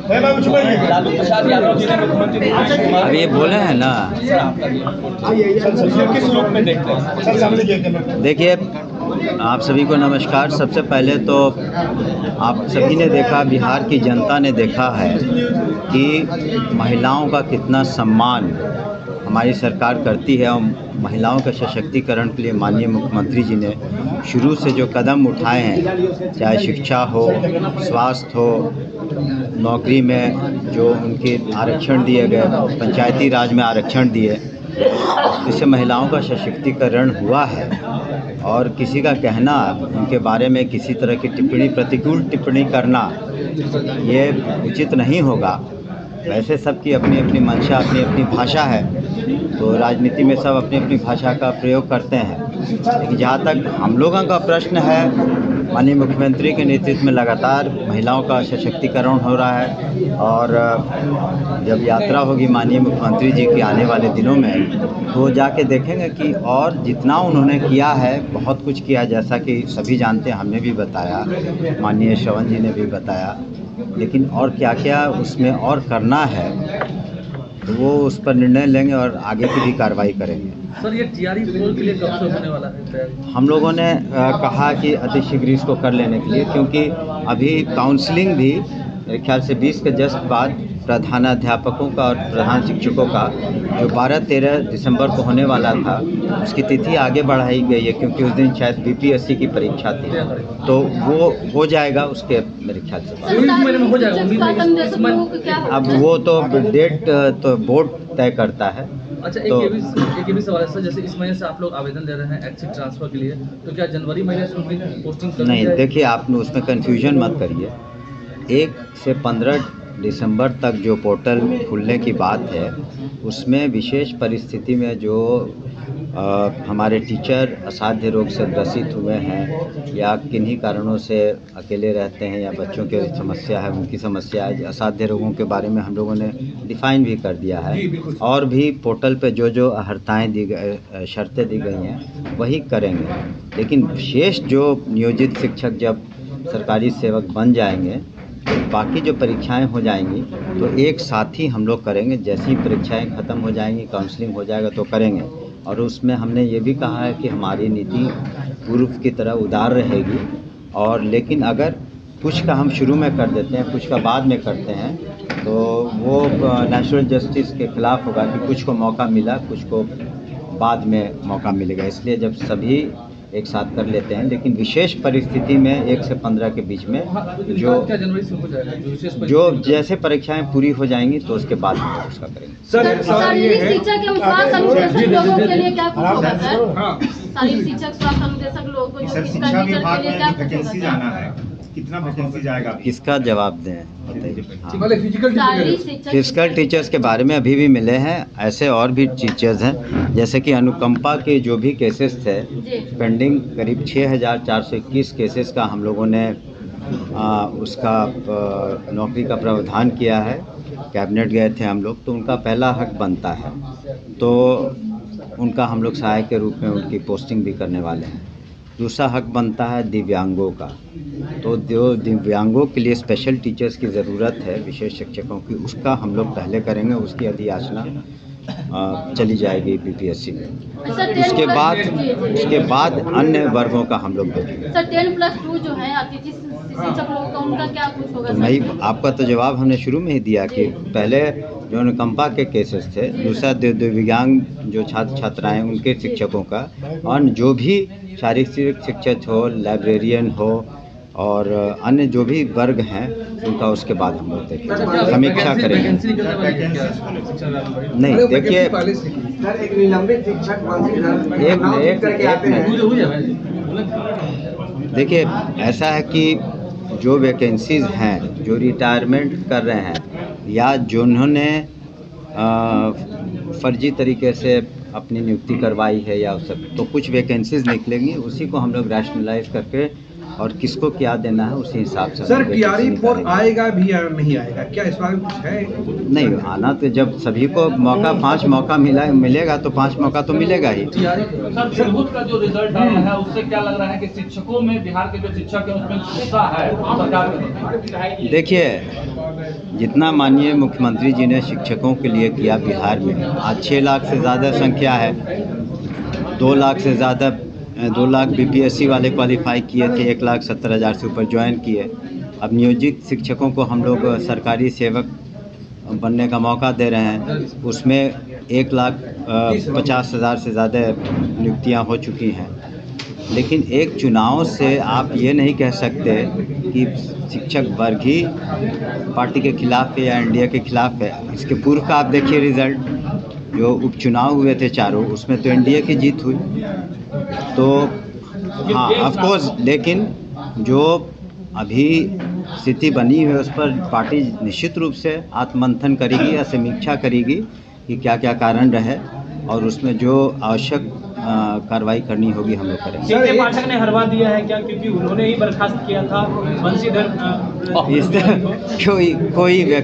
लालू प्रसाद यादव जी ने मुख्यमंत्री नीतीश कुमार अब ये बोले हैं ना। किस रूप में देखते हैं? देखिए, आप सभी को नमस्कार। सबसे पहले तो आप सभी ने देखा, बिहार की जनता ने देखा है कि महिलाओं का कितना सम्मान हमारी सरकार करती है, और महिलाओं के सशक्तिकरण के लिए माननीय मुख्यमंत्री जी ने शुरू से जो कदम उठाए हैं, चाहे शिक्षा हो, स्वास्थ्य हो, नौकरी में जो उनके आरक्षण दिए गए, पंचायती राज में आरक्षण दिए, इससे महिलाओं का सशक्तिकरण हुआ है। और किसी का कहना, उनके बारे में किसी तरह की टिप्पणी, प्रतिकूल टिप्पणी करना, ये उचित नहीं होगा। वैसे सबकी अपनी अपनी मंशा, अपनी अपनी भाषा है, तो राजनीति में सब अपनी अपनी भाषा का प्रयोग करते हैं। लेकिन जहाँ तक हम लोगों का प्रश्न है, माननीय मुख्यमंत्री के नेतृत्व में लगातार महिलाओं का सशक्तिकरण हो रहा है, और जब यात्रा होगी माननीय मुख्यमंत्री जी की आने वाले दिनों में, तो जाके देखेंगे कि और जितना उन्होंने किया है, बहुत कुछ किया, जैसा कि सभी जानते हैं, हमने भी बताया, माननीय श्रवण जी ने भी बताया। लेकिन और क्या क्या उसमें और करना है, तो वो उस पर निर्णय लेंगे और आगे की भी कार्रवाई करेंगे। सर, ये टीआरई पोल के लिए कब से होने वाला है? हम लोगों ने कहा कि अतिशीघ्र इसको कर लेने के लिए, क्योंकि अभी काउंसलिंग भी मेरे ख्याल से 20 के जस्ट बाद प्रधानाध्यापकों का और प्रधान शिक्षकों का जो 12-13 दिसंबर को होने वाला था, उसकी तिथि आगे बढ़ाई गई है, क्योंकि उस दिन शायद बीपीएससी की परीक्षा थी, तो वो हो जाएगा उसके मेरे ख्याल से। हो जाएगा। अब वो तो डेट तो बोर्ड तय करता है। अच्छा, तो एक ये भी सवाल है सर, जैसे इस महीने से आप लोग आवेदन दे रहे हैं एक्सिट ट्रांसफर के लिए, तो क्या जनवरी महीने से उनकी पोस्टिंग कर नहीं, देखिए, आप उसमें कन्फ्यूजन मत करिए। 1 से 15 दिसंबर तक जो पोर्टल खुलने की बात है, उसमें विशेष परिस्थिति में जो हमारे टीचर असाध्य रोग से ग्रसित हुए हैं, या किन्हीं कारणों से अकेले रहते हैं, या बच्चों की समस्या है, उनकी समस्या है, असाध्य रोगों के बारे में हम लोगों ने डिफ़ाइन भी कर दिया है, और भी पोर्टल पे जो जो अहर्ताएँ दी गई, शर्तें दी गई हैं, वही करेंगे। लेकिन शेष जो नियोजित शिक्षक जब सरकारी सेवक बन जाएंगे, तो बाकी जो परीक्षाएं हो जाएंगी, तो एक साथ ही हम लोग करेंगे। जैसे ही परीक्षाएं ख़त्म हो जाएंगी, काउंसलिंग हो जाएगा, तो करेंगे। और उसमें हमने ये भी कहा है कि हमारी नीति पूर्व की तरह उदार रहेगी, और लेकिन अगर कुछ का हम शुरू में कर देते हैं, कुछ का बाद में करते हैं, तो वो नेचुरल जस्टिस के ख़िलाफ़ होगा कि कुछ को मौका मिला, कुछ को बाद में मौका मिलेगा। इसलिए जब सभी एक साथ कर लेते हैं, लेकिन विशेष परिस्थिति में 1 से 15 के बीच में जो जैसे परीक्षाएं पूरी हो जाएंगी, तो उसके बाद हम उसका करेंगे। सर, शारीरिक शिक्षा के अनुसार अनुदेशक लोगों के लिए क्या कुछ होगा सर? शारीरिक शिक्षक, स्वास्थ्य अनुदेशक लोगों को जो शिक्षा विभाग में वैकेंसी जाना है, कितना वैकेंसी जाएगा? किसका जवाब दें, बताइए। फिजिकल टीचर्स के बारे में अभी भी मिले हैं, ऐसे और भी टीचर्स हैं, जैसे कि अनुकंपा के जो भी केसेस थे पेंडिंग, करीब 6421 केसेस का हम लोगों ने उसका नौकरी का प्रावधान किया है। कैबिनेट गए थे हम लोग, तो उनका पहला हक बनता है, तो उनका हम लोग सहायक के रूप में उनकी पोस्टिंग भी करने वाले हैं। दूसरा हक बनता है दिव्यांगों का, तो जो दिव्यांगों के लिए स्पेशल टीचर्स की ज़रूरत है, विशेष शिक्षकों की, उसका हम लोग पहले करेंगे। उसकी अधियाचना चली जाएगी बीपीएससी में। उसके बाद अन्य वर्गों का हम लोग देखेंगे। सर 10+2 जो है अतिथि शिक्षक लोगों का, उनका क्या कुछ होगा? तो नहीं, आपका तो जवाब हमने शुरू में ही दिया कि पहले जो अनुकंपा के केसेस थे, दूसरा दिव्यांग जो छात्र छात्राएं, उनके शिक्षकों का, और जो भी शारीरिक शिक्षक हो, लाइब्रेरियन हो, और अन्य जो भी वर्ग हैं, उनका उसके बाद हम लोग देखेंगे, समीक्षा करेंगे। नहीं, देखिए, देखिए, ऐसा है कि जो वैकेंसीज़ हैं, जो रिटायरमेंट कर रहे हैं, या जिन्होंने फर्जी तरीके से अपनी नियुक्ति करवाई है, या सब, तो कुछ वैकेंसीज़ निकलेंगी, उसी को हम लोग रैशनलाइज करके और किसको क्या देना है उसी हिसाब से सर हम वैकेंसी टीआरई 4 निकालेंगे। आएगा भी या नहीं आएगा, क्या इस बारे में कुछ है? नहीं, आना तो जब सभी को मौका 5 मौका मिलेगा तो 5 मौका तो मिलेगा ही। सर तिरहुत का जो रिजल्ट आ रहा है उससे क्या लग रहा है कि शिक्षकों में, बिहार के जो शिक्षक है उसमें गुस्सा है सरकार के प्रति? देखिए, जितना माननीय मुख्यमंत्री जी ने शिक्षकों के लिए किया बिहार में, आज 6 लाख से ज़्यादा संख्या है, 2 लाख से ज़्यादा 2 लाख बीपीएससी वाले क्वालिफाई किए थे, 1,70,000 से ऊपर ज्वाइन किए। अब नियोजित शिक्षकों को हम लोग सरकारी सेवक बनने का मौका दे रहे हैं, उसमें 1,50,000 से ज़्यादा नियुक्तियां हो चुकी हैं। लेकिन एक चुनाव से आप ये नहीं कह सकते कि शिक्षक वर्ग ही पार्टी के खिलाफ है या एनडीए के खिलाफ है। इसके पूर्व का आप देखिए रिज़ल्ट, जो उपचुनाव हुए थे चारों, उसमें तो एनडीए की जीत हुई। तो हाँ, ऑफ कोर्स, लेकिन जो अभी स्थिति बनी है उस पर पार्टी निश्चित रूप से आत्ममंथन करेगी या समीक्षा करेगी कि क्या क्या कारण रहे, और उसमें जो आवश्यक कार्रवाई करनी होगी हम लोग करेंगे। के पाठक ने हरवा दिया है क्या, क्योंकि उन्होंने ही बर्खास्त किया था बंशीधर इस कोई व्यक्ति